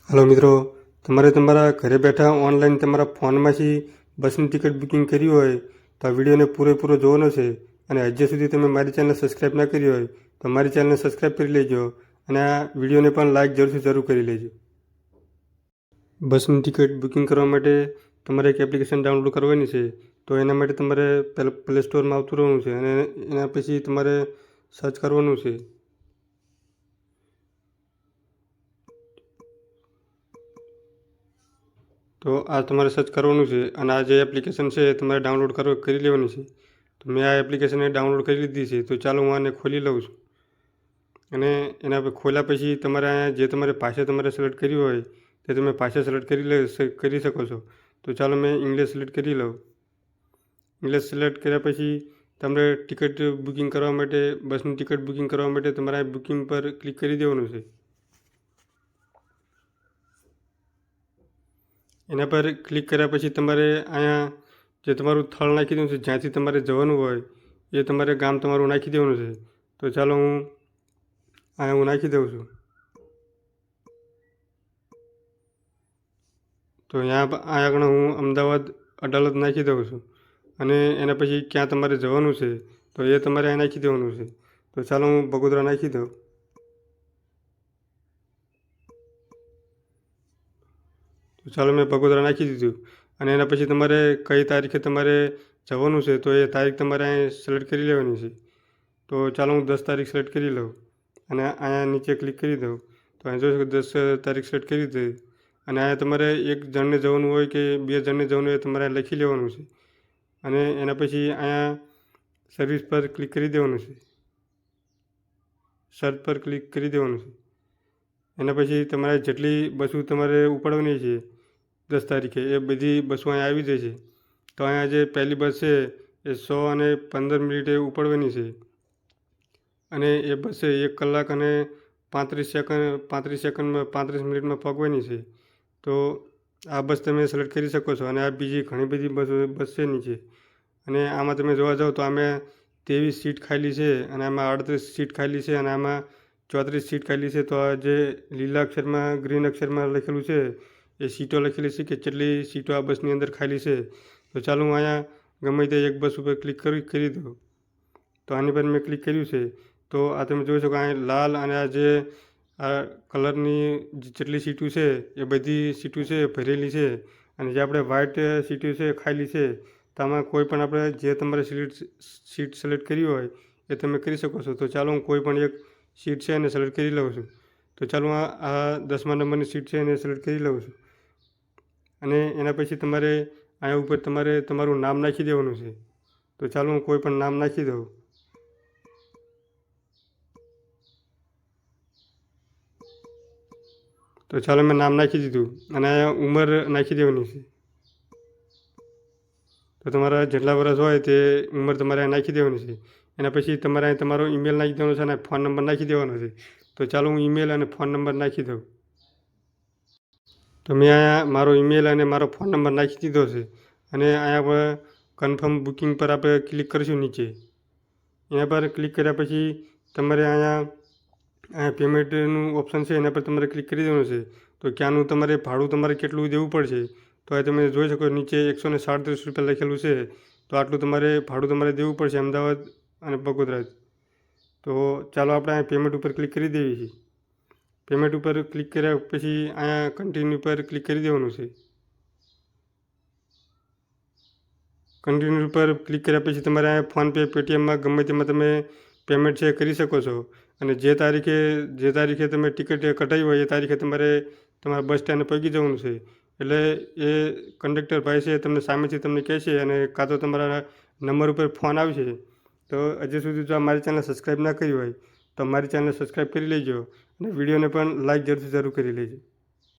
Hello मित्रों, તમારે તમારા ઘરે બેઠા ઓનલાઈન તમારા ફોનમાંથી બસની ટિકિટ બુકિંગ કરી હોય તો આ વિડીયોને પૂરેપૂરો જોવાનો છે. અને હજી સુધી તમે મારી ચેનલ સબસ્ક્રાઈબ ના કરી હોય તો મારી ચેનલને સબસ્ક્રાઈબ કરી લેજો અને આ વિડીયોને પણ લાઈક જરૂર કરી લેજો. બસની ટિકિટ બુકિંગ કરવા માટે તમારે એક એપ્લિકેશન ડાઉનલોડ કરવાની છે. તો એના માટે તમારે પહેલાં પ્લે સ્ટોરમાં આવતું રહેવાનું છે અને એના પછી તમારે સર્ચ કરવાનું છે. તો આ તમારે સર્ચ કરવાનું છે અને આ જે એપ્લિકેશન છે એ તમારે ડાઉનલોડ કરી લેવાની છે. તો મેં આ એપ્લિકેશનને ડાઉનલોડ કરી લીધી છે. તો ચાલો હું આને ખોલી લઉં છું અને એના પર ખોલ્યા પછી તમારે અહીંયા જે તમારે ભાષા તમારે સિલેક્ટ કરી હોય તે તમે ભાષા સિલેક્ટ કરી શકો છો. તો ચાલો મેં ઇંગ્લિશ સિલેક્ટ કરી લઉં. ઇંગ્લિશ સિલેક્ટ કર્યા પછી તમારે ટિકિટ બુકિંગ કરવા માટે બસની ટિકિટ બુકિંગ કરવા માટે તમારે બુકિંગ પર ક્લિક કરી દેવાનું છે. એના પર ક્લિક કર્યા પછી તમારે અહીંયા જે તમારું સ્થળ નાખી દેવાનું છે, જ્યાંથી તમારે જવાનું હોય એ તમારે ગામ તમારું નાખી દેવાનું છે. તો ચાલો હું નાખી દઉં છું. તો અહીંયા આગળ હું અમદાવાદ અડાલજ નાખી દઉં છું અને એના પછી ક્યાં તમારે જવાનું છે તો એ તમારે અહીં નાખી દેવાનું છે. તો ચાલો હું બગોદરા નાખી દઉં. તો ચાલો મેં બગોદરા નાખી દીધું અને એના પછી તમારે કઈ તારીખે તમારે જવાનું છે તો એ તારીખ તમારે અહીં સિલેક્ટ કરી લેવાની છે. તો ચાલો હું 10 તારીખ સિલેક્ટ કરી લઉં અને અહીંયા નીચે ક્લિક કરી દઉં. તો અહીં જોઈ શકો 10 તારીખ સિલેક્ટ કરી દઈ અને અહીંયા તમારે એક જણને જવાનું હોય કે 2 જણને જવાનું હોય તમારે લખી લેવાનું છે અને એના પછી અહીંયા સર્વિસ પર ક્લિક કરી દેવાનું છે. સર્ચ પર ક્લિક કરી દેવાનું છે. એના પછી તમારે જેટલી બસો તમારે ઉપાડવાની છે 10 તારીખે એ બધી બસો અહીંયા આવી જશે. તો અહીંયા જે પહેલી બસ છે એ 100 અને 15 મિનિટે ઉપાડવાની છે અને એ બસ 1 કલાક અને 35 મિનિટમાં પહોંચવાની છે. તો આ બસ તમે સિલેક્ટ કરી શકો છો અને આ બીજી ઘણી બધી બસ છે નીચે. અને આમાં તમે જોવા જાઓ તો આમાં 23 સીટ ખાલી છે અને આમાં 38 સીટ ખાલી છે અને આમાં 34 સીટ ખાલી છે. તો આ જે લીલા અક્ષરમાં ગ્રીન અક્ષરમાં લખેલું છે એ સીટો લખેલી છે કે કેટલી સીટો આ બસની અંદર ખાલી છે. તો ચાલો હું અહીંયા ગમે તે એક બસ ઉપર ક્લિક કરી દઉં. તો આની પર મેં ક્લિક કર્યું છે. તો આ તમે જોઈ શકો અહીંયા લાલ અને આ કલરની જેટલી સીટો છે એ બધી સીટો છે ભરેલી છે અને જે આપણે વ્હાઇટ સીટો છે ખાલી છે તો આમાં કોઈ પણ આપણે જે તમારે સીટ સિલેક્ટ કરી હોય એ તમે કરી શકો છો. તો ચાલો હું કોઈ પણ એક સીટ છે એને સિલેક્ટ કરી લઉં છું. તો ચાલો આ 10મા નંબરની સીટ છે એને સિલેક્ટ કરી લઉં છું અને એના પછી તમારે અહીંયા ઉપર તમારે તમારું નામ નાખી દેવાનું છે. તો ચાલો હું કોઈ પણ નામ નાખી દઉં. તો ચાલો મેં નામ નાખી દીધું અને અહીંયા ઉંમર નાખી દેવાની છે. તો તમારા જેટલા વર્ષ હોય તે ઉંમર તમારે નાખી દેવાની છે. એના પછી તમારે તમારો ઈમેલ નાખી દેવાનો છે અને ફોન નંબર નાખી દેવાનો છે. તો ચાલો હું ઈમેલ અને ફોન નંબર નાખી દઉં. તો મેં અહીંયા મારો ઈમેલ અને મારો ફોન નંબર નાખી દીધો છે અને અહીંયા કન્ફર્મ બુકિંગ પર આપણે ક્લિક કરીશું નીચે. એના પર ક્લિક કર્યા પછી તમારે અહીંયા પેમેન્ટનું ઓપ્શન છે એના પર તમારે ક્લિક કરી દેવાનું છે. તો ક્યાંનું તમારે ભાડું તમારે કેટલું દેવું પડશે તો આ તમે જોઈ શકો નીચે 137 રૂપિયા લખેલું છે. તો આટલું તમારે ભાડું તમારે દેવું પડશે અમદાવાદ અને બગોદરા. તો ચાલો આપણે અહીંયા પેમેન્ટ ઉપર ક્લિક કરી દેવી છે. પેમેન્ટ ઉપર ક્લિક કર્યા પછી અહીંયા કન્ટિન્યુ પર ક્લિક કરી દેવાનું છે. કન્ટિન્યુ પર ક્લિક કર્યા પછી તમારે અહીંયા ફોનપે પેટીએમમાં ગમે તેમાં તમે પેમેન્ટ છે કરી શકો છો અને જે તારીખે તમે ટિકિટ કઢાવી હોય એ તારીખે તમારે તમારા બસ સ્ટેન્ડે પહોંચી જવાનું છે. એટલે એ કંડક્ટર ભાઈ છે તમને સામેથી તમને કહેશે અને કાં તો તમારા નંબર ઉપર ફોન આવશે. તો હજી સુધી જો મારી ચેનલ સબસ્ક્રાઈબ ના કરી હોય તો મારી ચેનલ સબસ્ક્રાઈબ કરી લેજો અને વિડીયોને પણ લાઈક જરૂર કરી લેજો.